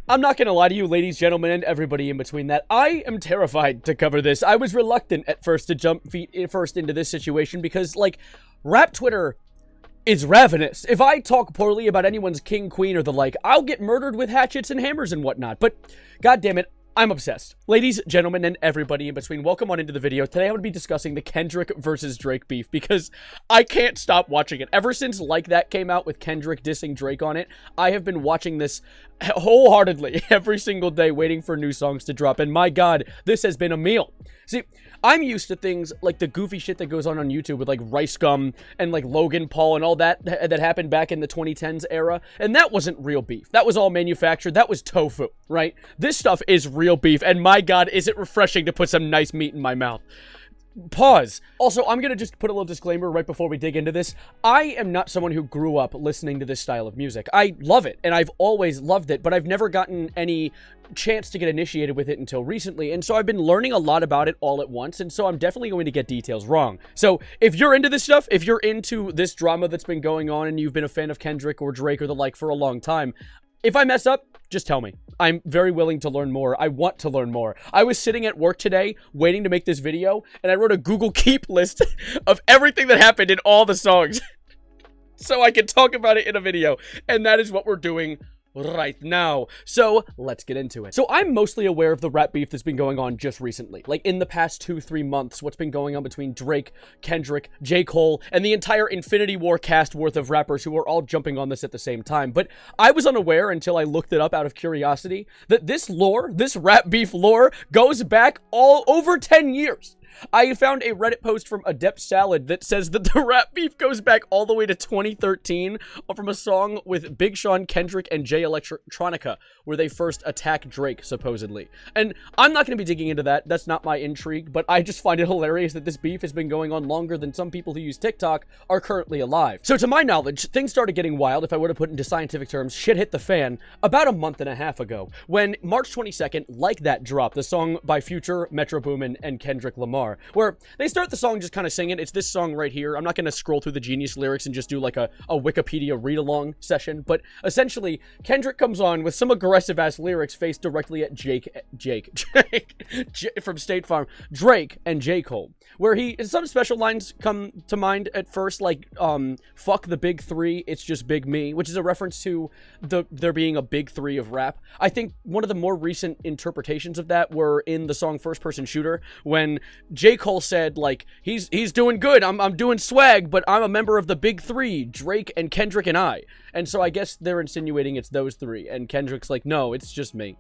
I'm not gonna lie to you, ladies, gentlemen, and everybody in between that. I am terrified to cover this. I was reluctant at first to jump feet first into this situation because, like, rap Twitter is ravenous. If I talk poorly about anyone's king, queen, or the like, I'll get murdered with hatchets and hammers and whatnot. But, goddammit, I'm obsessed. Ladies, gentlemen, and everybody in between, welcome on into the video. Today I'm going to be discussing the Kendrick versus Drake beef because I can't stop watching it. Ever since Like That came out with Kendrick dissing Drake on it, I have been watching this wholeheartedly every single day, waiting for new songs to drop. And my God, this has been a meal. See, I'm used to things like the goofy shit that goes on YouTube with like Rice Gum and like Logan Paul and all that happened back in the 2010s era. And that wasn't real beef. That was all manufactured. That was tofu, right? This stuff is real beef. And my God, is it refreshing to put some nice meat in my mouth. Pause. Also, I'm gonna just put a little disclaimer right before we dig into this. I am not someone who grew up listening to this style of music. I love it, and I've always loved it, but I've never gotten any chance to get initiated with it until recently, and so I've been learning a lot about it all at once, and so I'm definitely going to get details wrong. So, if you're into this stuff, if you're into this drama that's been going on, and you've been a fan of Kendrick or Drake or the like for a long time, if I mess up, just tell me. I'm very willing to learn more. I want to learn more. I was sitting at work today waiting to make this video, and I wrote a Google Keep list of everything that happened in all the songs so I can talk about it in a video, and that is what we're doing right now. So let's get into it. So I'm mostly aware of the rap beef that's been going on just recently. Like in the past 2-3 months, what's been going on between Drake, Kendrick, J. Cole, and the entire Infinity War cast worth of rappers who are all jumping on this at the same time. But I was unaware until I looked it up out of curiosity that this lore, this rap beef lore, goes back all over 10 years. I found a Reddit post from Adept Salad that says that the rap beef goes back all the way to 2013 from a song with Big Sean, Kendrick, and Jay Electronica, where they first attack Drake, supposedly. And I'm not going to be digging into that. That's not my intrigue, but I just find it hilarious that this beef has been going on longer than some people who use TikTok are currently alive. So to my knowledge, things started getting wild, if I were to put it into scientific terms, shit hit the fan, about a month and a half ago, when March 22nd, Like That dropped, the song by Future, Metro Boomin, and Kendrick Lamar, where they start the song just kind of singing. It's this song right here. I'm not going to scroll through the Genius lyrics and just do like a Wikipedia read-along session, but essentially, Kendrick comes on with some aggressive-ass lyrics faced directly at Drake from State Farm, Drake and J. Cole, where some special lines come to mind at first, like, fuck the big three, it's just big me, which is a reference to there being a big three of rap. I think one of the more recent interpretations of that were in the song First Person Shooter, when J. Cole said, like, he's doing good, I'm doing swag, but I'm a member of the big three, Drake and Kendrick and I. And so I guess they're insinuating it's those three, and Kendrick's like, no, it's just me.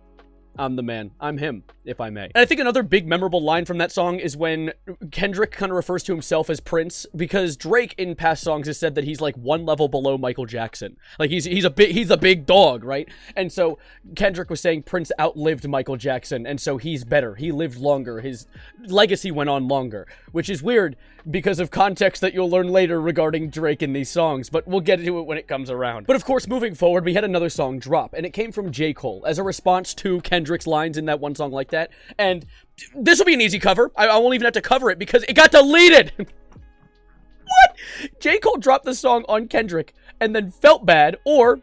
I'm the man. I'm him, if I may. And I think another big memorable line from that song is when Kendrick kind of refers to himself as Prince, because Drake in past songs has said that he's like one level below Michael Jackson. Like he's a big dog, right? And so Kendrick was saying Prince outlived Michael Jackson, and so he's better. He lived longer. His legacy went on longer, which is weird because of context that you'll learn later regarding Drake in these songs, but we'll get into it when it comes around. But of course, moving forward, we had another song drop, and it came from J. Cole as a response to Kendrick's lines in that one song Like That, and this will be an easy cover. I won't even have to cover it because it got deleted. What? J. Cole dropped the song on Kendrick and then felt bad or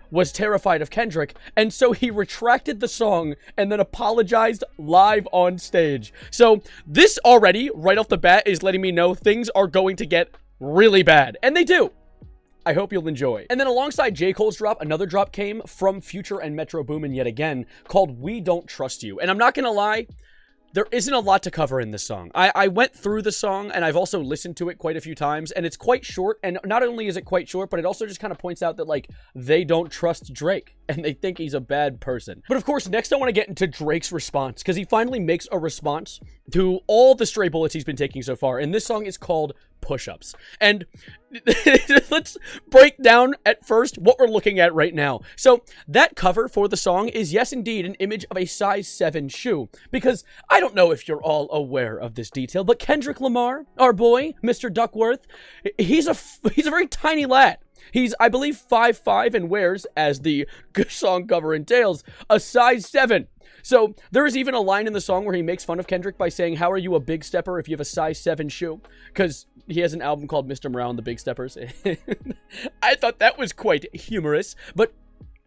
was terrified of Kendrick, and so he retracted the song and then apologized live on stage. So this already, right off the bat, is letting me know things are going to get really bad, and they do. I hope you'll enjoy. And then alongside J. Cole's drop, another drop came from Future and Metro Boomin yet again, called We Don't Trust You. And I'm not gonna lie, there isn't a lot to cover in this song. I went through the song, and I've also listened to it quite a few times, and it's quite short, and not only is it quite short, but it also just kind of points out that, like, they don't trust Drake, and they think he's a bad person. But of course, next I want to get into Drake's response, because he finally makes a response to all the stray bullets he's been taking so far, and this song is called Push-Ups. And let's break down at first what we're looking at right now. So that cover for the song is, yes indeed, an image of a size 7 shoe, because I don't know if you're all aware of this detail, but Kendrick Lamar, our boy, Mr. Duckworth, he's a very tiny lad. He's, I believe, 5'5" and wears, as the song cover entails, a size 7. So there is even a line in the song where he makes fun of Kendrick by saying, how are you a big stepper if you have a size 7 shoe? Because he has an album called Mr. Morale and the Big Steppers. I thought that was quite humorous, but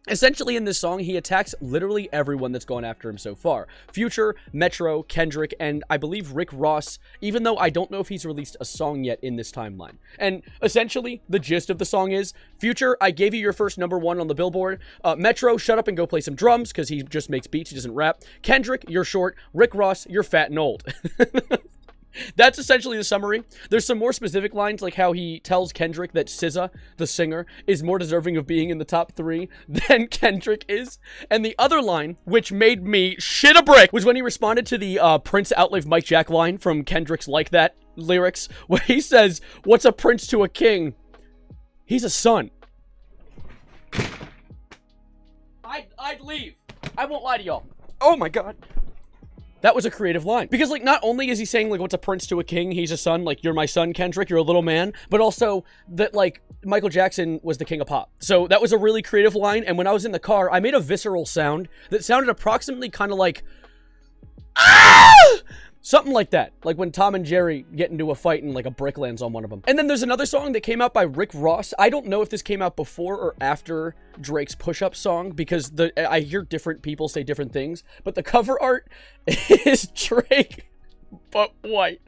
Essentially, in this song, he attacks literally everyone that's gone after him so far. Future, Metro, Kendrick, and I believe Rick Ross, even though I don't know if he's released a song yet in this timeline. And essentially, the gist of the song is, Future, I gave you your first #1 on the Billboard. Metro, shut up and go play some drums, because he just makes beats, he doesn't rap. Kendrick, you're short. Rick Ross, you're fat and old. That's essentially the summary. There's some more specific lines, like how he tells Kendrick that SZA, the singer, is more deserving of being in the top 3 than Kendrick is. And the other line, which made me shit a brick, was when he responded to the Prince outlived Mike Jack line from Kendrick's Like That lyrics, where he says, "What's a prince to a king? He's a son." I'd leave. I won't lie to y'all. Oh my god. That was a creative line. Because, like, not only is he saying, like, what's a prince to a king, he's a son, like, you're my son, Kendrick, you're a little man, but also that, like, Michael Jackson was the king of pop. So that was a really creative line, and when I was in the car, I made a visceral sound that sounded approximately kind of like, ah! Something like that. Like when Tom and Jerry get into a fight and like a brick lands on one of them. And then there's another song that came out by Rick Ross. I don't know if this came out before or after Drake's push-up song, because I hear different people say different things, but the cover art is Drake, but white.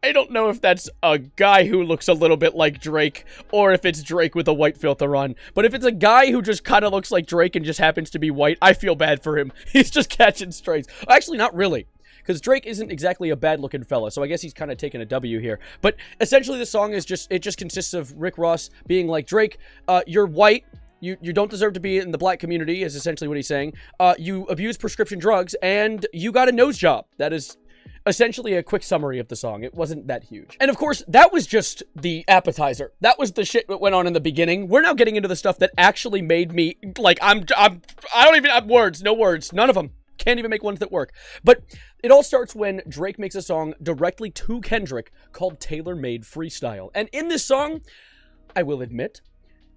I don't know if that's a guy who looks a little bit like Drake, or if it's Drake with a white filter on. But if it's a guy who just kind of looks like Drake and just happens to be white, I feel bad for him. He's just catching strays. Actually, not really. Because Drake isn't exactly a bad-looking fella, so I guess he's kind of taking a W here. But essentially, the song is just consists of Rick Ross being like, Drake, you're white, you don't deserve to be in the black community, is essentially what he's saying. You abuse prescription drugs, and you got a nose job. That is essentially a quick summary of the song. It wasn't that huge. And of course, that was just the appetizer. That was the shit that went on in the beginning. We're now getting into the stuff that actually made me, like, I don't even have words, no words, none of them. Can't even make ones that work. But it all starts when Drake makes a song directly to Kendrick called Tailor-Made Freestyle. And in this song, I will admit,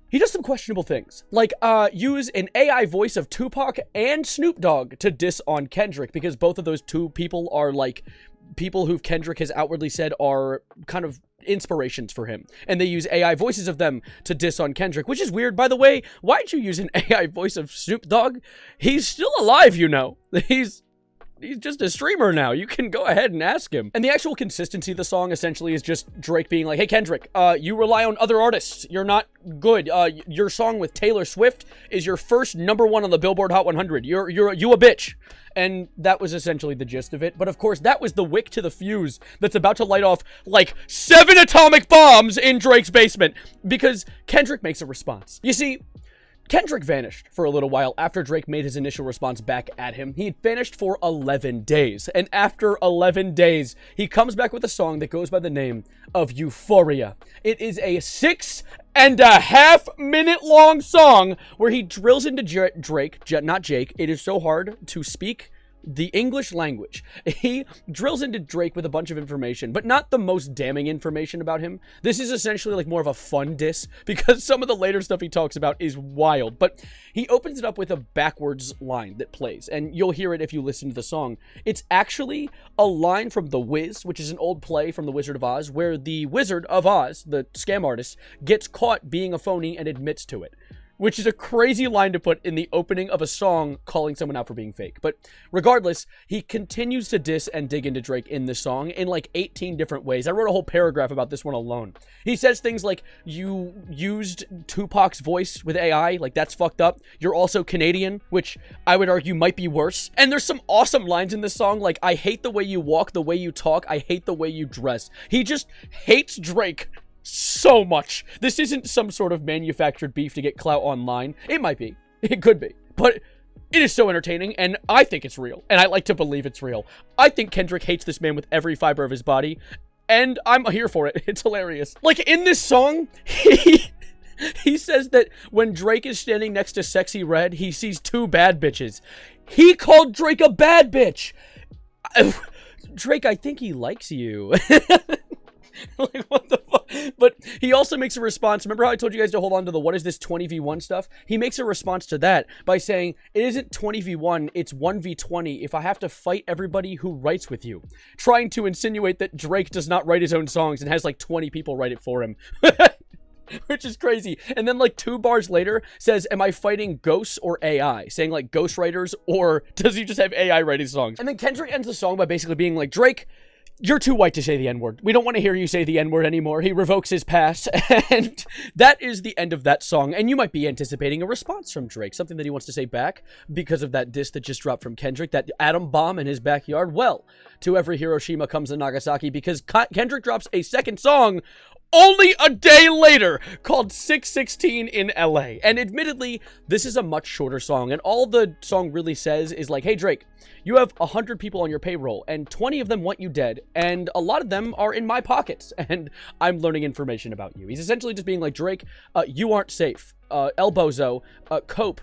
he does some questionable things. Like, use an AI voice of Tupac and Snoop Dogg to diss on Kendrick, because both of those two people are, like, people who Kendrick has outwardly said are kind of inspirations for him, and they use AI voices of them to diss on Kendrick, which is weird. By the way, why'd you use an AI voice of Snoop Dogg? He's still alive, you know. He's just a streamer now. You can go ahead and ask him. And the actual consistency of the song essentially is just Drake being like, hey, Kendrick, you rely on other artists. You're not good. Your song with Taylor Swift is your first #1 on the Billboard Hot 100. You a bitch. And that was essentially the gist of it. But of course, that was the wick to the fuse that's about to light off like 7 atomic bombs in Drake's basement, because Kendrick makes a response. You see, Kendrick vanished for a little while after Drake made his initial response back at him. He had vanished for 11 days. And after 11 days, he comes back with a song that goes by the name of Euphoria. It is a 6.5 minute long song where he drills into Drake, not Jake. It is so hard to speak the English language. He drills into Drake with a bunch of information, but not the most damning information about him. This is essentially like more of a fun diss, because some of the later stuff he talks about is wild. But he opens it up with a backwards line that plays, and you'll hear it if you listen to the song. It's actually a line from The Wiz, which is an old play from The Wizard of Oz, where the Wizard of Oz, the scam artist, gets caught being a phony and admits to it. Which is a crazy line to put in the opening of a song calling someone out for being fake. But regardless, he continues to diss and dig into Drake in this song in like 18 different ways. I wrote a whole paragraph about this one alone. He says things like, you used Tupac's voice with AI, like that's fucked up. You're also Canadian, which I would argue might be worse. And there's some awesome lines in this song, like, I hate the way you walk, the way you talk, I hate the way you dress. He just hates Drake so much. This isn't some sort of manufactured beef to get clout online. It might be. It could be. But it is so entertaining, and I think it's real. And I like to believe it's real. I think Kendrick hates this man with every fiber of his body, and I'm here for it. It's hilarious. Like, in this song, he says that when Drake is standing next to Sexy Red, he sees 2 bad bitches. He called Drake a bad bitch. Drake, I think he likes you. Like, what the fuck? But he also makes a response. Remember how I told you guys to hold on to the what is this 20v1 stuff? He makes a response to that by saying, it isn't 20v1, it's 1v20 if I have to fight everybody who writes with you. Trying to insinuate that Drake does not write his own songs and has like 20 people write it for him. which is crazy. And then like 2 bars later says, am I fighting ghosts or AI? Saying like ghostwriters, or does he just have AI writing songs? And then Kendrick ends the song by basically being like, Drake, you're too white to say the N-word. We don't want to hear you say the N-word anymore. He revokes his pass. And that is the end of that song. And you might be anticipating a response from Drake, something that he wants to say back because of that diss that just dropped from Kendrick, that atom bomb in his backyard. Well, to every Hiroshima comes a Nagasaki, because Kendrick drops a second song only a day later, called 616 in LA. And admittedly, this is a much shorter song, and all the song really says is like, hey Drake, you have 100 people on your payroll, and 20 of them want you dead, and a lot of them are in my pockets, and I'm learning information about you. He's essentially just being like, Drake, you aren't safe. El Bozo, Cope,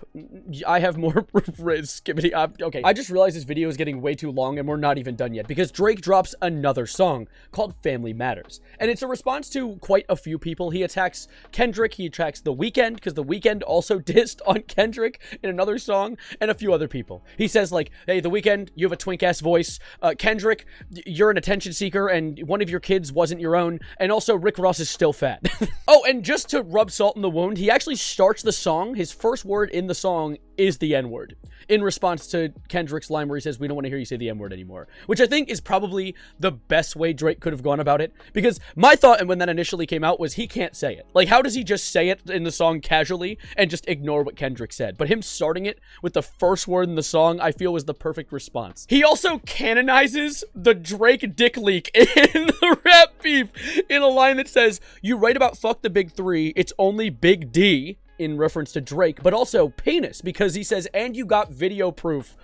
I have more risk. Okay, I just realized this video is getting way too long and we're not even done yet, because Drake drops another song called Family Matters. And it's a response to quite a few people. He attacks Kendrick, he attacks The Weeknd, because The Weeknd also dissed on Kendrick in another song, and a few other people. He says like, hey, The Weeknd, you have a twink-ass voice. Kendrick, you're an attention seeker and one of your kids wasn't your own. And also, Rick Ross is still fat. Oh, and just to rub salt in the wound, he actually starts the song, his first word in the song is the N-word, in response to Kendrick's line where he says, we don't want to hear you say the N-word anymore, which I think is probably the best way Drake could have gone about it, because my thought, and when that initially came out, was he can't say it. Like, how does he just say it in the song casually and just ignore what Kendrick said? But him starting it with the first word in the song, I feel was the perfect response. He also canonizes the Drake dick leak in the rap beef in a line that says, you write about fuck the big 3, it's only Big D, in reference to Drake, but also penis, because he says, and you got video proof.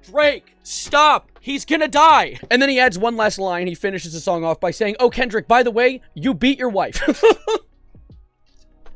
Drake, stop! He's gonna die! And then he adds one last line. He finishes the song off by saying, oh, Kendrick, by the way, you beat your wife.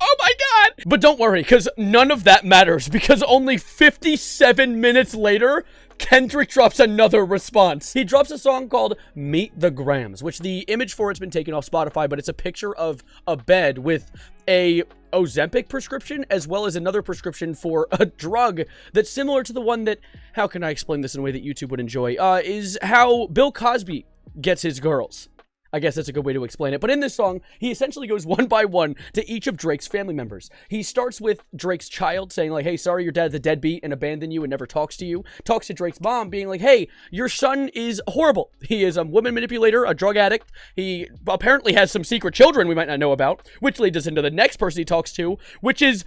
Oh my god! But don't worry, because none of that matters, because only 57 minutes later, Kendrick drops another response. He drops a song called Meet the Grams, which the image for it's been taken off Spotify, but it's a picture of a bed with a Ozempic prescription, as well as another prescription for a drug that's similar to the one that, how can I explain this in a way that YouTube would enjoy, is how Bill Cosby gets his girls. I guess that's a good way to explain it. But in this song, he essentially goes one by one to each of Drake's family members. He starts with Drake's child, saying like, hey, sorry your dad's a deadbeat and abandoned you and never talks to you. Talks to Drake's mom, being like, hey, your son is horrible. He is a woman manipulator, a drug addict. He apparently has some secret children we might not know about, which leads us into the next person he talks to, which is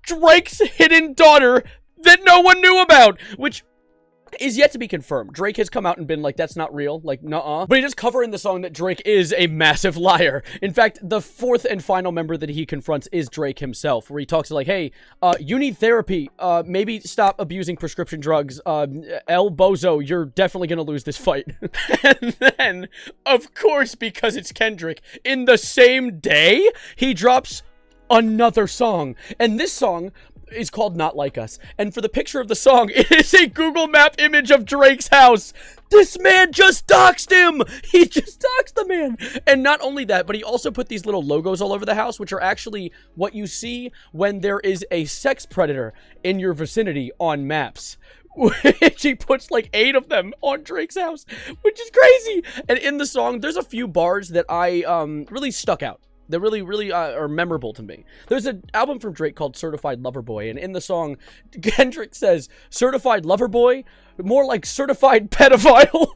Drake's hidden daughter that no one knew about, which is yet to be confirmed. Drake has come out and been like, that's not real, like, nuh-uh. But he does cover in the song that Drake is a massive liar. In fact, the fourth and final member that he confronts is Drake himself, where he talks like, hey, you need therapy, maybe stop abusing prescription drugs, El Bozo, you're definitely gonna lose this fight. And then, of course, because it's Kendrick, in the same day, he drops another song. And this song is called Not Like Us. And for the picture of the song, it is a Google Map image of Drake's house. This man just doxed him! He just doxed the man! And not only that, but he also put these little logos all over the house, which are actually what you see when there is a sex predator in your vicinity on maps. Which he puts like 8 of them on Drake's house, which is crazy! And in the song, there's a few bars that I really stuck out. That really are memorable to me. There's an album from Drake called Certified Lover Boy, and in the song, Kendrick says, Certified Lover Boy? More like Certified Pedophile.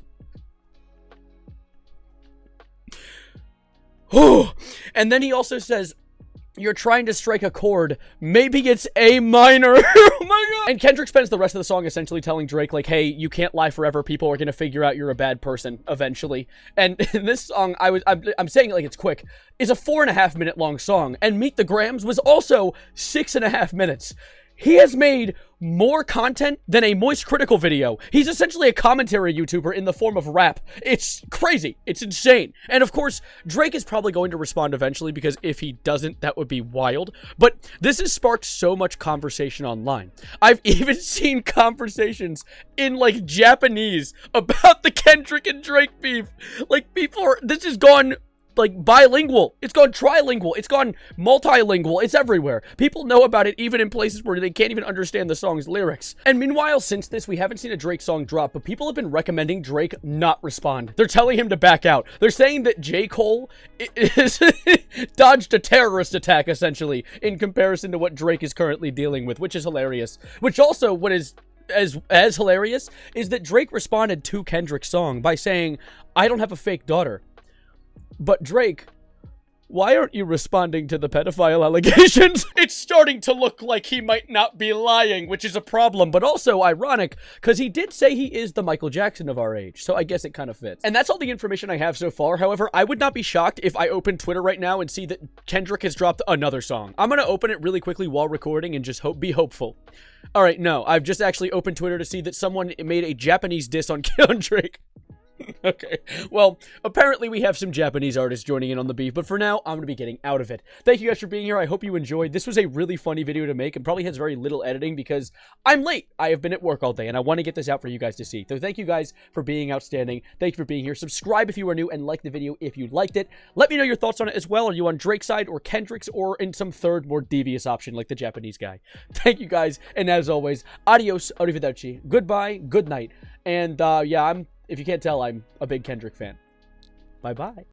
And then he also says, you're trying to strike a chord. Maybe it's A minor. Oh my god. And Kendrick spends the rest of the song essentially telling Drake, like, hey, you can't lie forever. People are going to figure out you're a bad person eventually. And in this song, I'm saying it like it's quick, is a 4.5 minute long song. And Meet the Grams was also 6.5 minutes. He has made more content than a Moist Critical video. He's essentially a commentary YouTuber in the form of rap. It's crazy. It's insane. And of course, Drake is probably going to respond eventually, because if he doesn't, that would be wild. But this has sparked so much conversation online. I've even seen conversations in like Japanese about the Kendrick and Drake beef. Like, people are, this has gone like bilingual. It's gone trilingual. It's gone multilingual. It's everywhere. People know about it even in places where they can't even understand the song's lyrics. And meanwhile, since this, we haven't seen a Drake song drop, but people have been recommending Drake not respond. They're telling him to back out. They're saying that J. Cole is dodged a terrorist attack, essentially, in comparison to what Drake is currently dealing with, which is hilarious. Which also, what is as hilarious, is that Drake responded to Kendrick's song by saying, "I don't have a fake daughter." But Drake, why aren't you responding to the pedophile allegations? It's starting to look like he might not be lying, which is a problem, but also ironic, because he did say he is the Michael Jackson of our age, so I guess it kind of fits. And that's all the information I have so far. However, I would not be shocked if I open Twitter right now and see that Kendrick has dropped another song. I'm gonna open it really quickly while recording and just be hopeful. Alright, no, I've just actually opened Twitter to see that someone made a Japanese diss on Drake. Okay, well, apparently we have some Japanese artists joining in on the beef, but for now, I'm going to be getting out of it. Thank you guys for being here. I hope you enjoyed. This was a really funny video to make and probably has very little editing because I'm late. I have been at work all day, and I want to get this out for you guys to see. So thank you guys for being outstanding. Thank you for being here. Subscribe if you are new and like the video if you liked it. Let me know your thoughts on it as well. Are you on Drake's side or Kendrick's or in some third, more devious option like the Japanese guy? Thank you guys, and as always, adios, arrivederci, goodbye, good night, and yeah, if you can't tell, I'm a big Kendrick fan. Bye-bye.